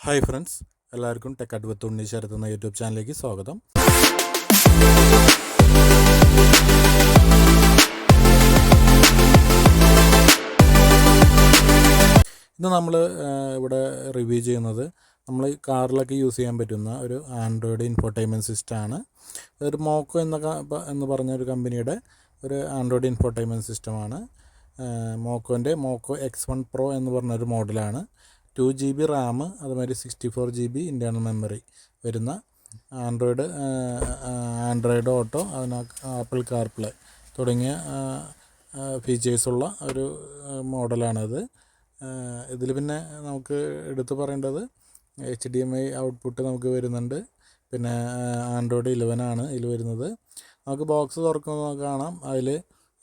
Hi friends, എല്ലാവർക്കും tech അഡ്വത്ത് ഉണ്ണീശരത്ത് എന്ന YouTube ചാനലിലേക്ക് സ്വാഗതം. ഇന്ന് നമ്മൾ ഇവിടെ റിവ്യൂ ചെയ്യുന്നത് നമ്മൾ കാറിലൊക്കെ യൂസ് ചെയ്യാൻ പറ്റുന്ന ഒരു ആൻഡ്രോയിഡ് ഇൻഫോർടൈൻമെൻറ്റ് സിസ്റ്റമാണ്. അതൊരു മോക്കോ എന്ന് പറഞ്ഞ ഒരു കമ്പനിയുടെ ഒരു ആൻഡ്രോയിഡ് ഇൻഫോർടൈൻമെൻറ്റ് സിസ്റ്റമാണ്. മോക്കോൻ്റെ മോക്കോ X1 Pro എന്ന് പറഞ്ഞൊരു മോഡലാണ്. 2 GB റാം, അതുമാതിരി 64 GB ഇൻറ്റേർണൽ മെമ്മറി വരുന്ന ആൻഡ്രോയിഡ് ഓട്ടോ, ആപ്പിൾ കാർപ്ലേ തുടങ്ങിയ ഫീച്ചേഴ്സുള്ള ഒരു മോഡലാണത്. ഇതിൽ പിന്നെ നമുക്ക് എടുത്തു പറയേണ്ടത് HDMI ഔട്ട്പുട്ട് നമുക്ക് വരുന്നുണ്ട്. പിന്നെ ആൻഡ്രോയിഡ് 11 ആണ് ഇതിൽ വരുന്നത്. നമുക്ക് ബോക്സ് തുറക്കുമ്പോൾ കാണാം, അതിൽ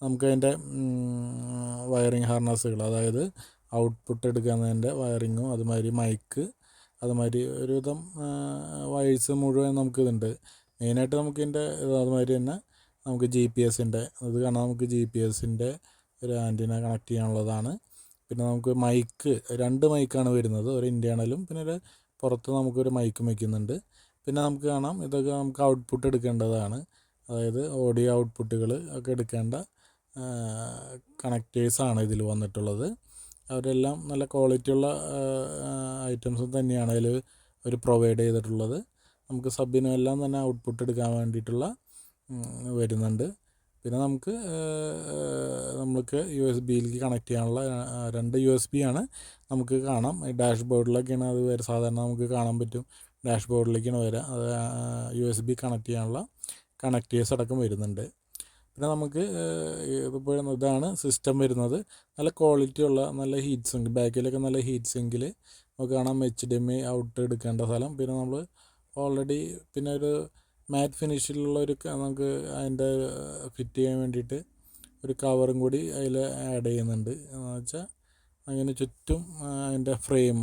നമുക്ക് അതിൻ്റെ വയറിങ് ഹാർനസുകൾ, അതായത് ഔട്ട്പുട്ട് എടുക്കുന്നതിൻ്റെ വയറിങ്ങും അതുമാതിരി മൈക്ക്, അതുമാതിരി ഒരുവിധം വയേഴ്സ് മുഴുവൻ നമുക്കിതുണ്ട്. മെയിനായിട്ട് നമുക്കിതിൻ്റെ അതുമാതിരി തന്നെ നമുക്ക് GPS-ൻ്റെ ഇത് കാണാം. നമുക്ക് GPS-ൻ്റെ ഒരു ആൻറ്റിന കണക്ട് ചെയ്യാനുള്ളതാണ്. പിന്നെ നമുക്ക് മൈക്ക്, 2 മൈക്കാണ് വരുന്നത്, ഒരു ഇൻറ്റേർണലും പിന്നെ ഒരു പുറത്ത് നമുക്കൊരു മൈക്കും വയ്ക്കുന്നുണ്ട്. പിന്നെ നമുക്ക് കാണാം, ഇതൊക്കെ നമുക്ക് ഔട്ട്പുട്ട് എടുക്കേണ്ടതാണ്, അതായത് ഓഡിയോ ഔട്ട്പുട്ടുകൾ ഒക്കെ എടുക്കേണ്ട കണക്റ്റേഴ്സാണ് ഇതിൽ വന്നിട്ടുള്ളത്. അവരെല്ലാം നല്ല ക്വാളിറ്റിയുള്ള ഐറ്റംസ് തന്നെയാണ് അതിൽ അവർ പ്രൊവൈഡ് ചെയ്തിട്ടുള്ളത്. നമുക്ക് സബിനും എല്ലാം തന്നെ ഔട്ട്പുട്ട് എടുക്കാൻ വേണ്ടിയിട്ടുള്ള വരുന്നുണ്ട്. പിന്നെ നമുക്ക് USB-യിലേക്ക് കണക്ട് ചെയ്യാനുള്ള 2 USB ആണ് നമുക്ക് കാണാം. ഡാഷ് ബോർഡിലൊക്കെയാണ് അത് വരെ സാധാരണ നമുക്ക് കാണാൻ പറ്റും. ഡാഷ് ബോർഡിലേക്കാണ് വരിക. അത് USB കണക്ട് ചെയ്യാനുള്ള കണക്റ്റേഴ്സ് അടക്കം വരുന്നുണ്ട്. പിന്നെ നമുക്ക് ഇതാണ് സിസ്റ്റം വരുന്നത്. നല്ല ക്വാളിറ്റിയുള്ള നല്ല ഹീറ്റ് സിങ്ക്, ബാക്കിലൊക്കെ നല്ല ഹീറ്റ് സിങ്കിൽ നമുക്ക് കാണാം HDMI ഔട്ട് എടുക്കേണ്ട സ്ഥലം. പിന്നെ നമ്മൾ ഓൾറെഡി പിന്നെ ഒരു മാറ്റ് ഫിനിഷിലുള്ള നമുക്ക് അതിൻ്റെ ഫിറ്റ് ചെയ്യാൻ വേണ്ടിയിട്ട് ഒരു കവറും കൂടി അതിൽ ആഡ് ചെയ്യുന്നുണ്ട്. എന്ന് വെച്ചാൽ അങ്ങനെ ചുറ്റും അതിൻ്റെ ഫ്രെയിം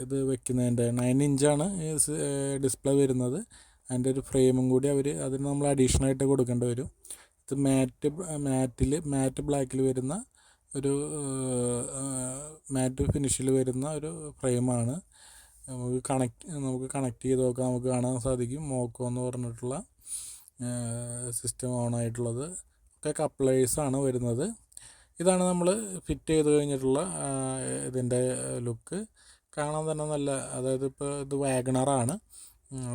ഇത് വെക്കുന്നതിൻ്റെ 9 ഇഞ്ചാണ് ഡിസ്പ്ലേ വരുന്നത്. അതിൻ്റെ ഒരു ഫ്രെയിമും കൂടി അതിന് നമ്മൾ അഡീഷണലായിട്ട് കൊടുക്കേണ്ടി വരും. ഇത് മാറ്റ് ബ്ലാക്കിൽ വരുന്ന ഒരു മാറ്റ് ഫിനിഷിൽ വരുന്ന ഒരു ഫ്രെയിമാണ്. നമുക്ക് കണക്ട് ചെയ്ത് നോക്കാം. നമുക്ക് കാണാൻ സാധിക്കും മോക്കോ എന്ന് പറഞ്ഞിട്ടുള്ള സിസ്റ്റം ഓണായിട്ടുള്ളത്. ഒക്കെ കപ്ലേഴ്സാണ് വരുന്നത്. ഇതാണ് നമ്മൾ ഫിറ്റ് ചെയ്ത് കഴിഞ്ഞിട്ടുള്ള ഇതിൻ്റെ ലുക്ക്. കാണാൻ തന്നെ നല്ല, അതായത് ഇപ്പോൾ ഇത് വാഗണറാണ്,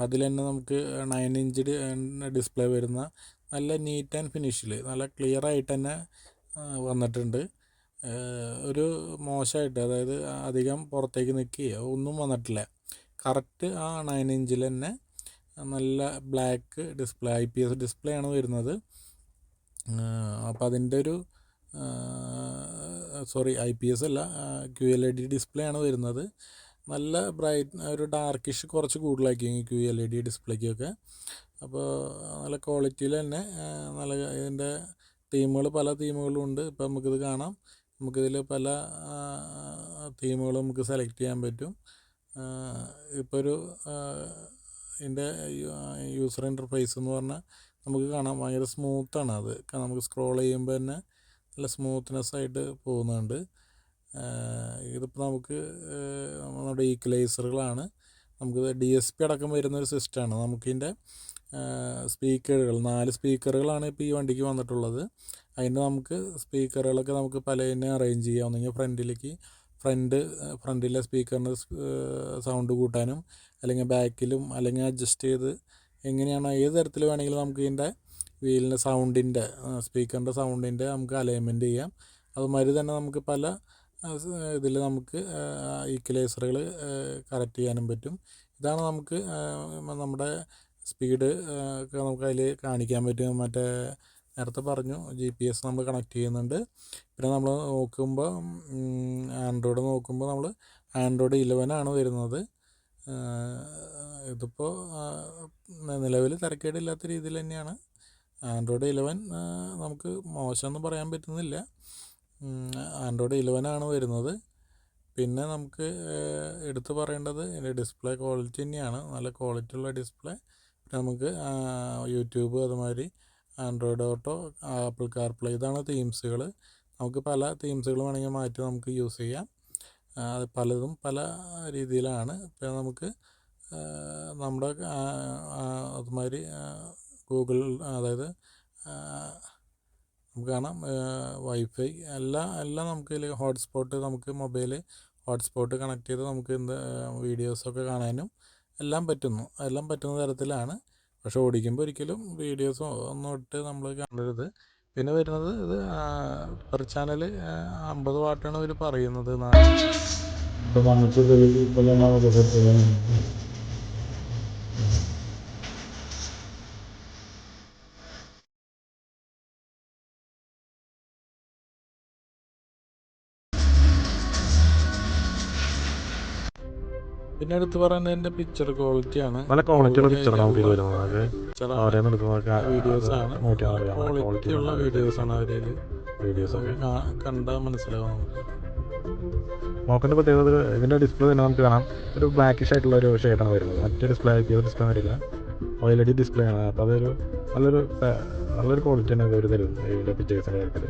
അതിൽ തന്നെ നമുക്ക് 9 ഇഞ്ച് ഡിസ്പ്ലേ വരുന്ന നല്ല നീറ്റ് ആൻഡ് ഫിനിഷിൽ നല്ല ക്ലിയർ ആയിട്ട് തന്നെ വന്നിട്ടുണ്ട്. ഒരു മോശമായിട്ട്, അതായത് അധികം പുറത്തേക്ക് നിൽക്കുകയോ ഒന്നും വന്നിട്ടില്ല. കറക്റ്റ് ആ 9 ഇഞ്ചിൽ തന്നെ നല്ല ബ്ലാക്ക് ഡിസ്പ്ലേ, IPS ഡിസ്പ്ലേ ആണ് വരുന്നത്. അപ്പോൾ അതിൻ്റെ ഒരു IPS അല്ല, QLED ഡിസ്പ്ലേ ആണ് വരുന്നത്. നല്ല ഒരു ഡാർക്കിഷ് കുറച്ച് കൂടുതലാക്കി QLED ഡിസ്പ്ലേക്കൊക്കെ. അപ്പോൾ നല്ല ക്വാളിറ്റിയിൽ തന്നെ നല്ല ഇതിൻ്റെ പല തീമുകളും ഉണ്ട്. ഇപ്പോൾ നമുക്കിത് കാണാം, നമുക്കിതിൽ പല തീമുകളും നമുക്ക് സെലക്ട് ചെയ്യാൻ പറ്റും. ഇപ്പോൾ ഇതിൻ്റെ യൂസർ ഇൻ്റർഫേസ് എന്ന് പറഞ്ഞാൽ നമുക്ക് കാണാം ഭയങ്കര സ്മൂത്താണ്. അത് നമുക്ക് സ്ക്രോൾ ചെയ്യുമ്പോൾ തന്നെ നല്ല സ്മൂത്ത്നെസ് ആയിട്ട് പോകുന്നുണ്ട്. ഇതിപ്പോൾ നമുക്ക് നമ്മുടെ ഈക്വലൈസറുകളാണ്, നമുക്ക് DSP അടക്കം വരുന്നൊരു സിസ്റ്റമാണ്. നമുക്കിതിൻ്റെ സ്പീക്കറുകൾ 4 സ്പീക്കറുകളാണ് ഇപ്പോൾ ഈ വണ്ടിക്ക് വന്നിട്ടുള്ളത്. അതിൻ്റെ നമുക്ക് സ്പീക്കറുകളൊക്കെ നമുക്ക് പലതിനെ അറേഞ്ച് ചെയ്യാം. ഒന്നെങ്കിൽ ഫ്രണ്ടിലെ സ്പീക്കറിൻ്റെ സൗണ്ട് കൂട്ടാനും, അല്ലെങ്കിൽ ബാക്കിലും, അല്ലെങ്കിൽ അഡ്ജസ്റ്റ് ചെയ്ത് എങ്ങനെയാണോ ഏത് തരത്തിൽ വേണമെങ്കിലും നമുക്ക് ഇതിൻ്റെ വീലിൻ്റെ സ്പീക്കറിൻ്റെ സൗണ്ടിൻ്റെ നമുക്ക് അലൈൻമെൻറ്റ് ചെയ്യാം. അതുമാതിരി തന്നെ നമുക്ക് പല ഇതിൽ നമുക്ക് ഈക്വലൈസറുകൾ കറക്റ്റ് ചെയ്യാനും പറ്റും. ഇതാണ് നമുക്ക് നമ്മുടെ സ്പീഡ് ഒക്കെ നമുക്ക് അതിൽ കാണിക്കാൻ പറ്റും. നേരത്തെ പറഞ്ഞു GPS നമ്മൾ കണക്ട് ചെയ്യുന്നുണ്ട്. പിന്നെ നമ്മൾ നോക്കുമ്പോൾ നമ്മൾ ആൻഡ്രോയിഡ് 11 ആണ് വരുന്നത്. ഇതിപ്പോൾ നിലവിൽ തിരക്കേടില്ലാത്ത രീതിയിൽ തന്നെയാണ്. ആൻഡ്രോയിഡ് 11 നമുക്ക് മോശമെന്ന് പറയാൻ പറ്റുന്നില്ല. ആൻഡ്രോയിഡ് 11 ആണ് വരുന്നത്. പിന്നെ നമുക്ക് എടുത്തു പറയേണ്ടത് ഇതിൻ്റെ ഡിസ്പ്ലേ ക്വാളിറ്റി തന്നെയാണ്. നല്ല ക്വാളിറ്റി ഉള്ള ഡിസ്പ്ലേ. പിന്നെ നമുക്ക് യൂട്യൂബ്, അതുമാതിരി ആൻഡ്രോയിഡ് ഓട്ടോ, ആപ്പിൾ കാർപ്ലേ, ഇതാണ് തീംസുകൾ. നമുക്ക് പല തീംസുകൾ വേണമെങ്കിൽ മാറ്റി നമുക്ക് യൂസ് ചെയ്യാം. പലതും പല രീതിയിലാണ്. ഇപ്പം നമുക്ക് നമ്മുടെ അതുമാതിരി ഗൂഗിൾ, അതായത് നമുക്ക് കാണാം വൈഫൈ എല്ലാം നമുക്ക് ഇതിൽ ഹോട്ട്സ്പോട്ട്, നമുക്ക് മൊബൈൽ ഹോട്ട്സ്പോട്ട് കണക്ട് ചെയ്ത് നമുക്ക് വീഡിയോസൊക്കെ കാണാനും എല്ലാം പറ്റുന്ന തരത്തിലാണ്. പക്ഷെ ഓടിക്കുമ്പോൾ ഒരിക്കലും വീഡിയോസോ ഒന്നും ഇട്ട് നമ്മൾ കാണരുത്. പിന്നെ വരുന്നത് ഇത് പെർ ചാനൽ 50 വാട്ടാണ് ഇവർ പറയുന്നത്. പിന്നെ എടുത്ത് പറയുന്നത് എൻ്റെ പിക്ചർ ക്വാളിറ്റിയാണ്. നല്ല ക്വാളിറ്റിയുള്ള പിക്ചറാണ് നമുക്ക് വരുന്നത്. വീഡിയോസാണ്, ക്വാളിറ്റിയുള്ള വീഡിയോസാണ് അവരിൽ വീഡിയോസൊക്കെ കണ്ടാൽ മനസ്സിലാവും നമുക്ക്. മോക്കിൻ്റെ പ്രത്യേകത ഇതിൻ്റെ ഡിസ്പ്ലേ തന്നെ നമുക്ക് കാണാം, ഒരു ബ്ലാക്കിഷ് ആയിട്ടുള്ള ഒരു ഷെയ്ഡാണ് വരുന്നത്. മറ്റേ ഡിസ്പ്ലേ വരില്ല, OLED ഡിസ്പ്ലേ ആണ്. അപ്പോൾ അതൊരു നല്ലൊരു ക്വാളിറ്റി തന്നെ അവർ തരുന്നത് ഇതിൻ്റെ പിക്ചേഴ്സിൻ്റെ കാര്യത്തിൽ.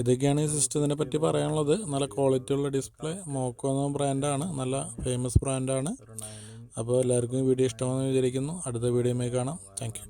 ഇതൊക്കെയാണ് ഈ സിസ്റ്റത്തിനെ പറ്റി പറയാനുള്ളത്. നല്ല ക്വാളിറ്റിയുള്ള ഡിസ്പ്ലേ, മോക്കോ എന്ന ബ്രാൻഡാണ്, നല്ല ഫേമസ് ബ്രാൻഡാണ്. അപ്പോൾ എല്ലാവർക്കും വീഡിയോ ഇഷ്ടമാണെന്ന് വിചാരിക്കുന്നു. അടുത്ത വീഡിയോയുമായി കാണാം. Thank you.